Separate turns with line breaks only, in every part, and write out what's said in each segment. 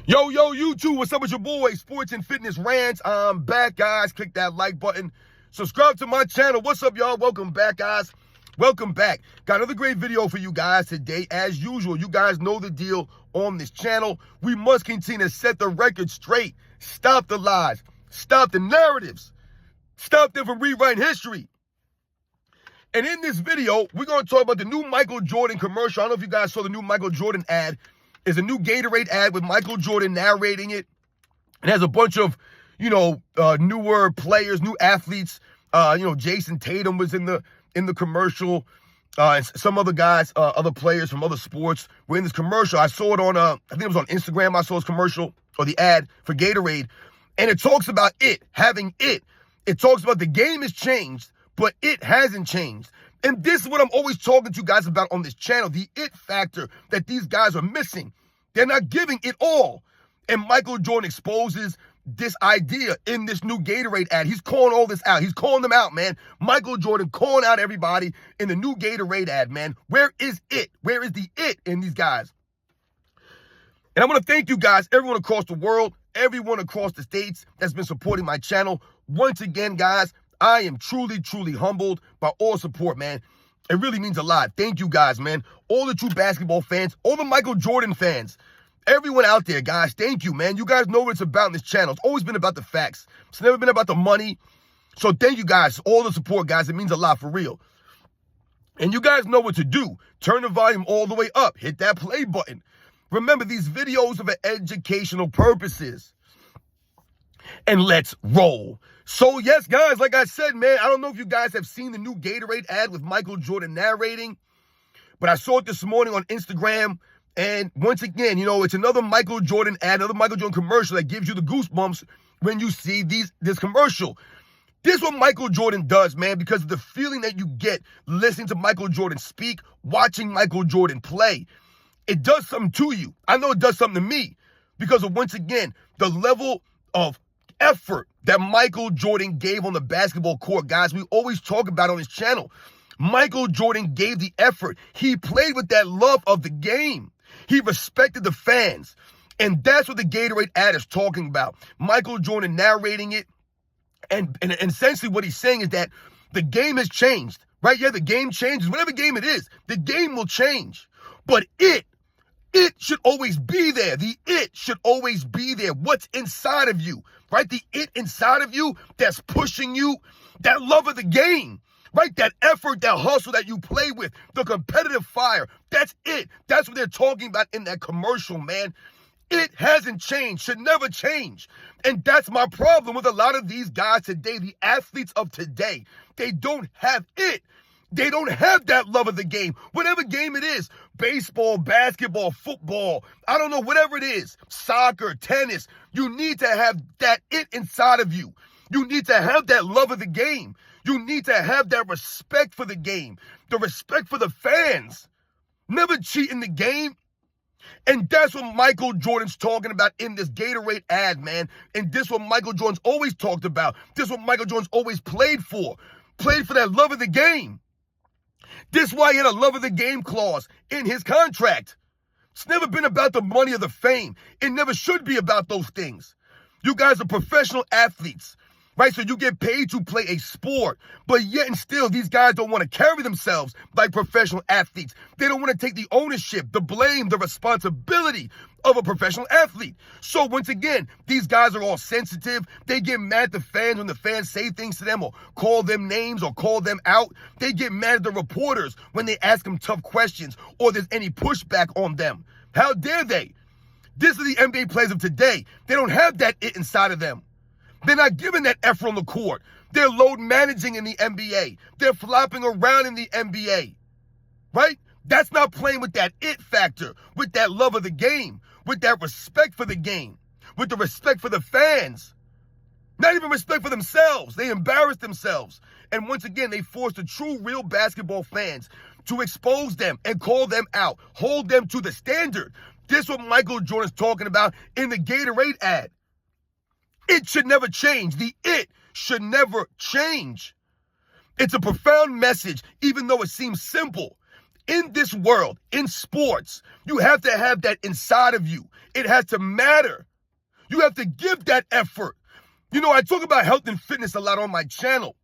Yo, YouTube, what's up with your boy, Sports and Fitness Rants? I'm back, guys. Click that like button. Subscribe to my channel. What's up, y'all? Welcome back, guys. Welcome back. Got another great video for you guys today. As usual, you guys know the deal on this channel. We must continue to set the record straight. Stop the lies. Stop the narratives. Stop them from rewriting history. And in this video, we're going to talk about the new Michael Jordan commercial. I don't know if you guys saw the new Michael Jordan ad. It's a new Gatorade ad with Michael Jordan narrating it. It has a bunch of, newer players, new athletes. Jason Tatum was in the commercial. And some other guys, other players from other sports were in this commercial. I saw it on, I think it was on Instagram. I saw his commercial or the ad for Gatorade. And it talks about having it. It talks about the game has changed, but it hasn't changed. And this is what I'm always talking to you guys about on this channel, the it factor that these guys are missing. They're not giving it all. And Michael Jordan exposes this idea in this new Gatorade ad. He's calling all this out. He's calling them out, man. Michael Jordan calling out everybody in the new Gatorade ad, man. Where is it? Where is the it in these guys? And I want to thank you guys, everyone across the world, everyone across the states that's been supporting my channel. Once again, guys, I am truly, truly humbled by all support, man. It really means a lot. Thank you guys, man. All the true basketball fans, all the Michael Jordan fans, everyone out there, guys, thank you, man. You guys know what it's about in this channel. It's always been about the facts. It's never been about the money. So thank you guys, all the support, guys. It means a lot for real. And you guys know what to do. Turn the volume all the way up. Hit that play button. Remember, these videos are for educational purposes. And let's roll. So, yes, guys, like I said, man, I don't know if you guys have seen the new Gatorade ad with Michael Jordan narrating, but I saw it this morning on Instagram. And once again, it's another Michael Jordan ad, another Michael Jordan commercial that gives you the goosebumps when you see this commercial. This is what Michael Jordan does, man, because of the feeling that you get listening to Michael Jordan speak, watching Michael Jordan play. It does something to you. I know it does something to me because of, once again, the level of effort that Michael Jordan gave on the basketball court, guys. We always talk about on this channel. Michael Jordan gave the effort. He played with that love of the game. He respected the fans. And that's what the Gatorade ad is talking about. Michael Jordan narrating it. And essentially what he's saying is that the game has changed, right? Yeah, the game changes. Whatever game it is, the game will change. But it should always be there. The it should always be there. What's inside of you, right? The it inside of you that's pushing you, that love of the game, right? That effort, that hustle that you play with, the competitive fire. That's it. That's what they're talking about in that commercial, man. It hasn't changed, should never change. And that's my problem with a lot of these guys today, the athletes of today. They don't have it. They don't have that love of the game. Whatever game it is, baseball, basketball, football, I don't know, whatever it is, soccer, tennis, you need to have that it inside of you. You need to have that love of the game. You need to have that respect for the game, the respect for the fans. Never cheat in the game. And that's what Michael Jordan's talking about in this Gatorade ad, man. And this is what Michael Jordan's always talked about. This is what Michael Jordan's always played for that love of the game. This is why he had a love of the game clause in his contract. It's never been about the money or the fame. It never should be about those things. You guys are professional athletes, right? So you get paid to play a sport, but yet and still these guys don't want to carry themselves like professional athletes. They don't want to take the ownership, the blame, the responsibility of a professional athlete. So once again, these guys are all sensitive. They get mad at the fans when the fans say things to them or call them names or call them out. They get mad at the reporters when they ask them tough questions or there's any pushback on them. How dare they? This is the NBA players of today. They don't have that it inside of them. They're not giving that effort on the court. They're load managing in the NBA. They're flopping around in the NBA, right? That's not playing with that it factor, with that love of the game, with that respect for the game, with the respect for the fans. Not even respect for themselves. They embarrass themselves. And once again, they force the true, real basketball fans to expose them and call them out, hold them to the standard. This is what Michael Jordan's talking about in the Gatorade ad. It should never change. The it should never change. It's a profound message, even though it seems simple. In this world, in sports, you have to have that inside of you. It has to matter. You have to give that effort. You know, I talk about health and fitness a lot on my channel.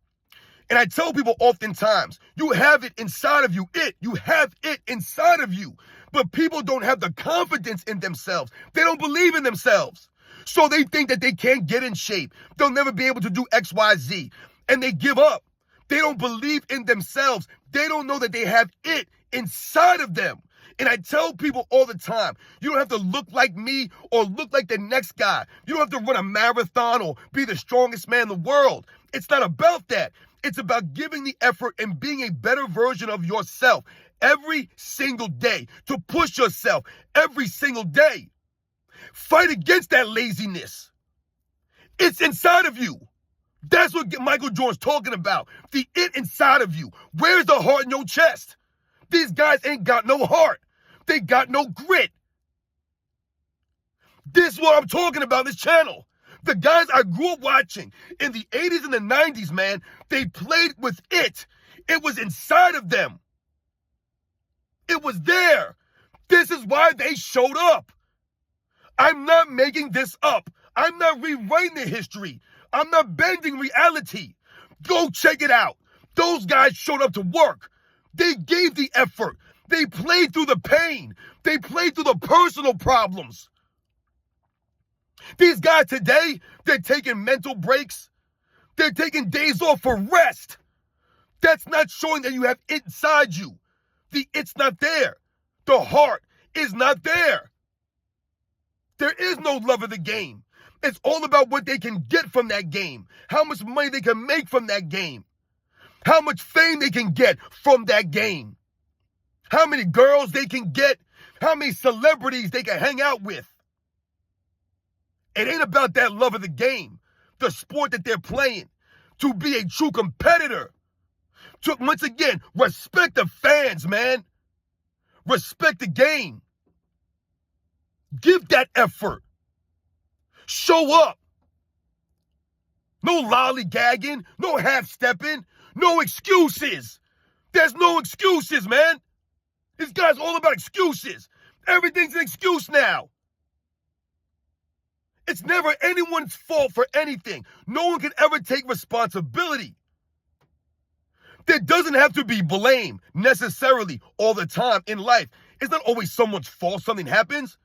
And I tell people oftentimes, you have it inside of you. You have it inside of you. But people don't have the confidence in themselves. They don't believe in themselves. So they think that they can't get in shape. They'll never be able to do X, Y, Z. And they give up. They don't believe in themselves. They don't know that they have it inside of them. And I tell people all the time, you don't have to look like me or look like the next guy. You don't have to run a marathon or be the strongest man in the world. It's not about that. It's about giving the effort and being a better version of yourself every single day, to push yourself every single day. Fight against that laziness. It's inside of you. That's what Michael Jordan's talking about. The it inside of you. Where's the heart in your chest? These guys ain't got no heart. They got no grit. This is what I'm talking about, this channel. The guys I grew up watching in the 80s and the 90s, man, they played with it. It was inside of them. It was there. This is why they showed up. I'm not making this up. I'm not rewriting the history. I'm not bending reality. Go check it out. Those guys showed up to work. They gave the effort. They played through the pain. They played through the personal problems. These guys today, they're taking mental breaks. They're taking days off for rest. That's not showing that you have it inside you. It's not there. The heart is not there. There is no love of the game. It's all about what they can get from that game. How much money they can make from that game. How much fame they can get from that game. How many girls they can get. How many celebrities they can hang out with. It ain't about that love of the game. The sport that they're playing. To be a true competitor. To, once again, respect the fans, man. Respect the game. Give that effort. Show up. No lollygagging, no half-stepping, no excuses. There's no excuses, man. This guy's all about excuses. Everything's an excuse now. It's never anyone's fault for anything. No one can ever take responsibility. There doesn't have to be blame necessarily all the time in life. It's not always someone's fault something happens.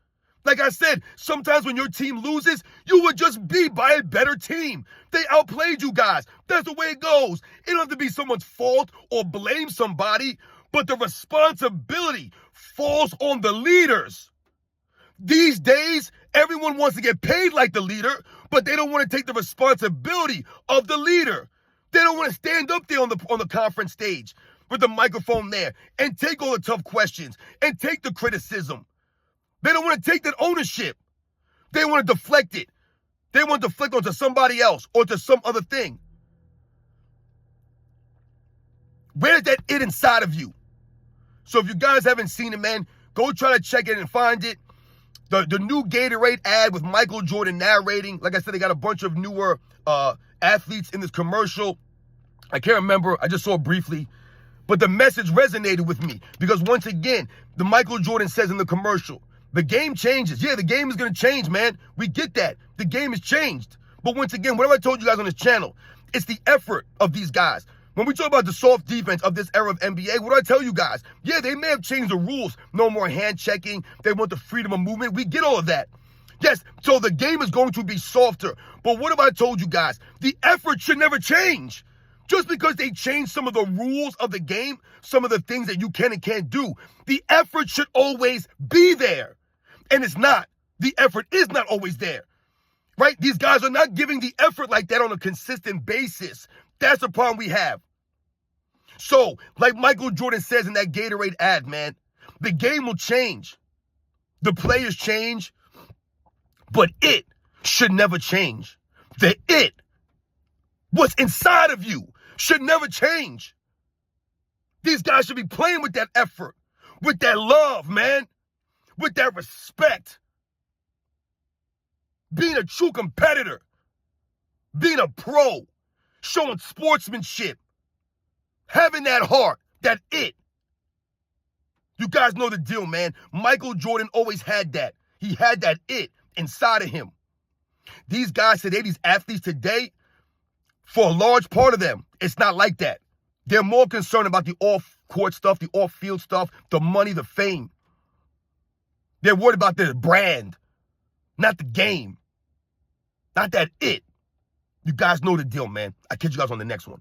Like I said, sometimes when your team loses, you would just be by a better team. They outplayed you guys. That's the way it goes. It don't have to be someone's fault or blame somebody, but the responsibility falls on the leaders. These days, everyone wants to get paid like the leader, but they don't want to take the responsibility of the leader. They don't want to stand up there on the conference stage with the microphone there and take all the tough questions and take the criticism. They don't want to take that ownership. They want to deflect it. They want to deflect onto somebody else or to some other thing. Where's that it inside of you? So if you guys haven't seen it, man, go try to check it and find it. The new Gatorade ad with Michael Jordan narrating. Like I said, they got a bunch of newer athletes in this commercial. I can't remember. I just saw it briefly. But the message resonated with me because once again, the Michael Jordan says in the commercial, the game changes. Yeah, the game is going to change, man. We get that. The game has changed. But once again, whatever I told you guys on this channel, it's the effort of these guys. When we talk about the soft defense of this era of NBA, what do I tell you guys? Yeah, they may have changed the rules. No more hand checking. They want the freedom of movement. We get all of that. Yes, so the game is going to be softer. But what have I told you guys? The effort should never change. Just because they changed some of the rules of the game, some of the things that you can and can't do, the effort should always be there. And it's not. The effort is not always there. Right? These guys are not giving the effort like that on a consistent basis. That's the problem we have. So, like Michael Jordan says in that Gatorade ad, man, the game will change. The players change, but it should never change. The it, what's inside of you, should never change. These guys should be playing with that effort, with that love, man, with that respect. Being a true competitor, being a pro, showing sportsmanship, having that heart, that it. You guys know the deal, man. Michael Jordan always had that. He had that it inside of him. These guys today, these athletes today, for a large part of them, it's not like that. They're more concerned about the off-court stuff, the off-field stuff, the money, the fame. They're worried about their brand, not the game. Not that it. You guys know the deal, man. I'll catch you guys on the next one.